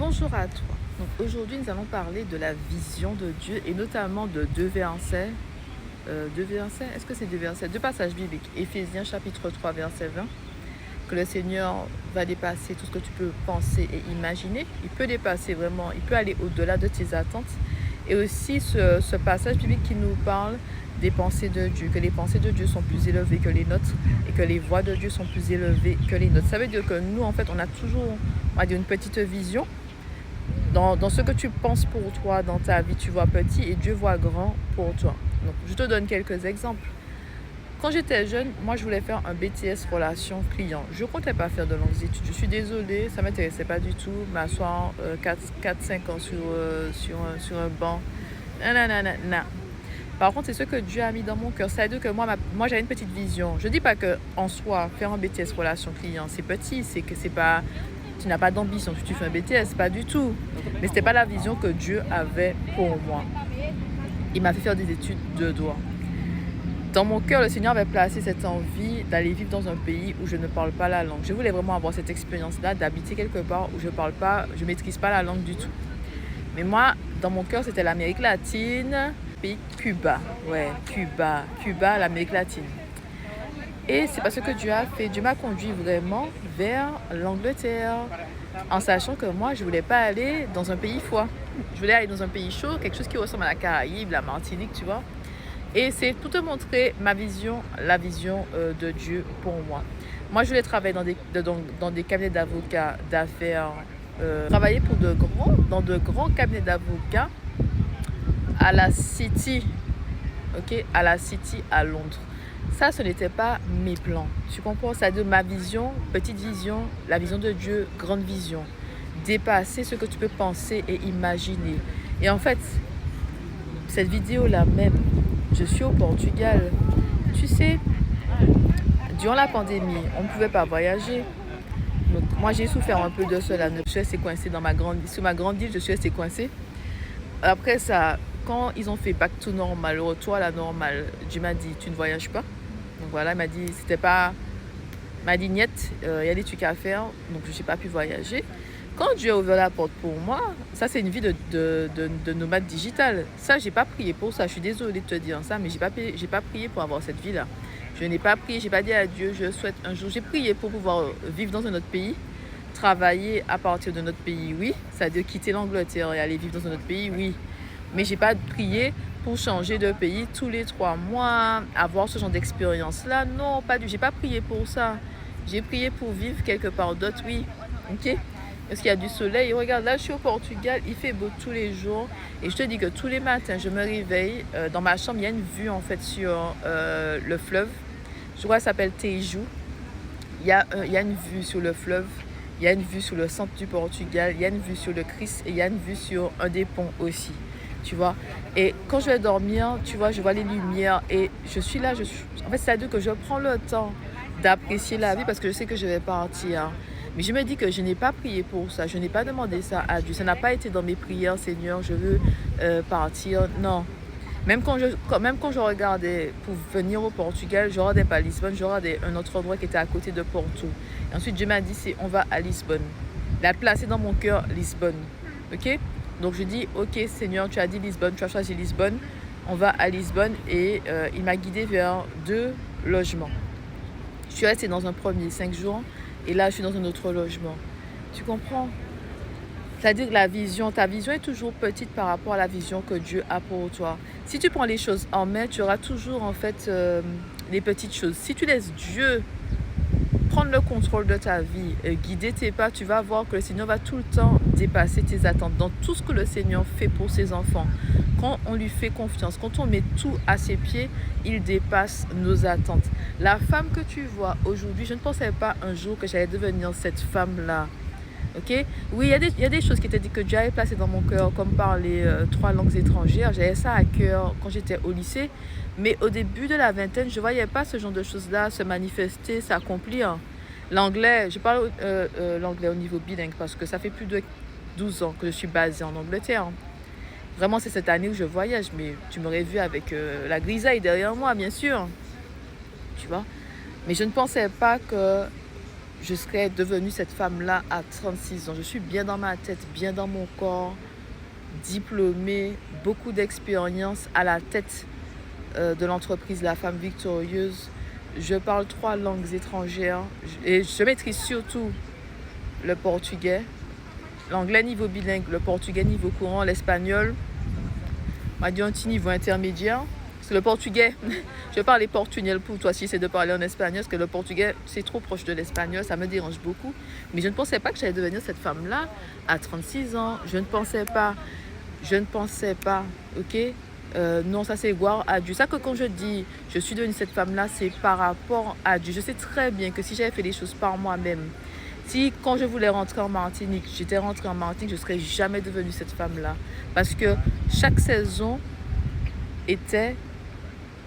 Bonjour à toi. Donc aujourd'hui, nous allons parler de la vision de Dieu et notamment de deux versets. Deux versets, est-ce que c'est deux versets? Deux passages bibliques. Éphésiens chapitre 3 verset 20. Que le Seigneur va dépasser tout ce que tu peux penser et imaginer. Il peut dépasser vraiment, il peut aller au-delà de tes attentes. Et aussi ce passage biblique qui nous parle des pensées de Dieu, que les pensées de Dieu sont plus élevées que les nôtres et que les voies de Dieu sont plus élevées que les nôtres. Ça veut dire que nous, en fait, on a toujours, on va dire, une petite vision. Dans ce que tu penses pour toi, dans ta vie, tu vois petit et Dieu voit grand pour toi. Donc, je te donne quelques exemples. Quand j'étais jeune, moi, je voulais faire un BTS relation client. Je ne comptais pas faire de longues études. Je suis désolée, ça ne m'intéressait pas du tout. M'asseoir 4-5 ans sur un banc. Nanana. Par contre, c'est ce que Dieu a mis dans mon cœur. Ça veut dire que moi j'avais une petite vision. Je ne dis pas qu'en soi, faire un BTS relation client, c'est petit. C'est que c'est pas... Tu n'as pas d'ambition si tu fais un BTS, pas du tout. Mais ce n'était pas la vision que Dieu avait pour moi. Il m'a fait faire des études de droit. Dans mon cœur, le Seigneur avait placé cette envie d'aller vivre dans un pays où je ne parle pas la langue. Je voulais vraiment avoir cette expérience-là, d'habiter quelque part où je ne maîtrise pas la langue du tout. Mais moi, dans mon cœur, c'était l'Amérique latine, pays Cuba. Ouais, Cuba, l'Amérique latine. Et c'est parce que Dieu a fait. Dieu m'a conduit vraiment vers l'Angleterre, en sachant que moi, je ne voulais pas aller dans un pays froid. Je voulais aller dans un pays chaud, quelque chose qui ressemble à la Caraïbe, la Martinique, tu vois. Et c'est pour te montrer ma vision, la vision de Dieu pour moi. Moi, je voulais travailler dans des cabinets d'avocats, d'affaires, travailler dans de grands cabinets d'avocats à la City, ok, à la City à Londres. Ça, ce n'était pas mes plans. Tu comprends? Ça de ma vision, petite vision, la vision de Dieu, grande vision. Dépasser ce que tu peux penser et imaginer. Et en fait, cette vidéo-là même, je suis au Portugal. Tu sais, durant la pandémie, on ne pouvait pas voyager. Donc, moi, j'ai souffert un peu de cela. Je suis restée coincée sur ma grande île, je suis restée coincée. Après ça, quand ils ont fait back to normal, retour à la normale, Dieu m'a dit, tu ne voyages pas. Donc voilà, il m'a dit, niet, il y a des trucs à faire, donc je n'ai pas pu voyager. Quand Dieu a ouvert la porte pour moi, ça c'est une vie de nomade digital. Ça, j'ai pas prié pour ça. Je suis désolée de te dire ça, mais j'ai pas prié pour avoir cette vie-là. Je n'ai pas prié, j'ai pas dit à Dieu, je souhaite un jour. J'ai prié pour pouvoir vivre dans un autre pays, travailler à partir de notre pays, oui. C'est-à-dire quitter l'Angleterre et aller vivre dans un autre pays, oui. Mais j'ai pas prié pour changer de pays tous les 3 mois, avoir ce genre d'expérience-là. Non, pas du. J'ai pas prié pour ça. J'ai prié pour vivre quelque part d'autre, oui. Ok? Parce qu'il y a du soleil. Regarde, là, je suis au Portugal, il fait beau tous les jours. Et je te dis que tous les matins, je me réveille. Dans ma chambre, il y a une vue, en fait, sur le fleuve. Je crois que ça s'appelle Tejo. Il y a une vue sur le fleuve. Il y a une vue sur le centre du Portugal. Il y a une vue sur le Christ. Et il y a une vue sur un des ponts aussi. Tu vois? Et quand je vais dormir, tu vois, je vois les lumières. Et je suis là. En fait, c'est-à-dire que je prends le temps d'apprécier la vie parce que je sais que je vais partir. Mais je me dis que je n'ai pas prié pour ça. Je n'ai pas demandé ça à Dieu. Ça n'a pas été dans mes prières, Seigneur, je veux partir. Non. Même quand je regardais pour venir au Portugal, je regardais pas Lisbonne, je regardais un autre endroit qui était à côté de Porto. Et ensuite, Dieu m'a dit, on va à Lisbonne. Il a placé dans mon cœur Lisbonne. Ok? Donc je dis, ok Seigneur, tu as dit Lisbonne, tu as choisi Lisbonne. On va à Lisbonne et il m'a guidée vers 2 logements. Je suis restée dans un premier 5 jours. Et là, je suis dans un autre logement. Tu comprends? C'est-à-dire que ta vision est toujours petite par rapport à la vision que Dieu a pour toi. Si tu prends les choses en main, tu auras toujours en fait les petites choses. Si tu laisses Dieu prendre le contrôle de ta vie, guider tes pas, tu vas voir que le Seigneur va tout le temps dépasser tes attentes. Dans tout ce que le Seigneur fait pour ses enfants, quand on lui fait confiance, quand on met tout à ses pieds, il dépasse nos attentes. La femme que tu vois aujourd'hui, je ne pensais pas un jour que j'allais devenir cette femme-là. Ok? Oui, il y a des choses qui étaient dites que Dieu avait placées dans mon cœur, comme parler 3 langues étrangères. J'avais ça à cœur quand j'étais au lycée. Mais au début de la vingtaine, je ne voyais pas ce genre de choses-là se manifester, s'accomplir. L'anglais, je parle l'anglais au niveau bilingue parce que ça fait plus de 12 ans que je suis basée en Angleterre. Vraiment, c'est cette année où je voyage, mais tu m'aurais vu avec la grisaille derrière moi, bien sûr. Tu vois? Mais je ne pensais pas que je serais devenue cette femme-là à 36 ans. Je suis bien dans ma tête, bien dans mon corps, diplômée, beaucoup d'expérience à la tête de l'entreprise La Femme Victorieuse. Je parle 3 langues étrangères et je maîtrise surtout le portugais, l'anglais niveau bilingue, le portugais niveau courant, l'espagnol, on va dire un petit niveau intermédiaire. Parce que le portugais, je vais parler portugais pour toi si c'est de parler en espagnol, parce que le portugais, c'est trop proche de l'espagnol, ça me dérange beaucoup. Mais je ne pensais pas que j'allais devenir cette femme-là à 36 ans. Je ne pensais pas, ok. Non, ça c'est gloire à Dieu. Ça que quand je dis je suis devenue cette femme-là, c'est par rapport à Dieu. Je sais très bien que si j'avais fait les choses par moi-même, si quand je voulais rentrer en Martinique, j'étais rentrée en Martinique, je ne serais jamais devenue cette femme-là. Parce que chaque saison était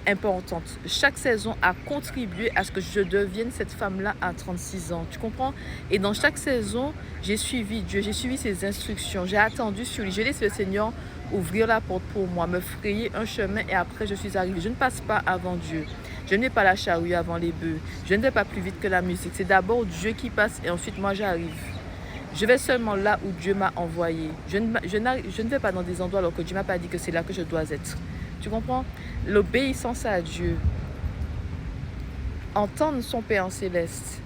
importante. Chaque saison a contribué à ce que je devienne cette femme-là à 36 ans. Tu comprends? Et dans chaque saison, j'ai suivi Dieu, j'ai suivi ses instructions, j'ai attendu sur lui, j'ai laissé le Seigneur ouvrir la porte pour moi, me frayer un chemin et après je suis arrivée. Je ne passe pas avant Dieu. Je ne vais pas la charrue avant les bœufs. Je ne vais pas plus vite que la musique. C'est d'abord Dieu qui passe et ensuite moi j'arrive. Je vais seulement là où Dieu m'a envoyé. Je ne vais pas dans des endroits alors que Dieu ne m'a pas dit que c'est là que je dois être. Tu comprends? L'obéissance à Dieu, entendre son Père céleste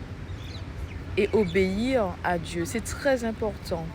et obéir à Dieu, c'est très important.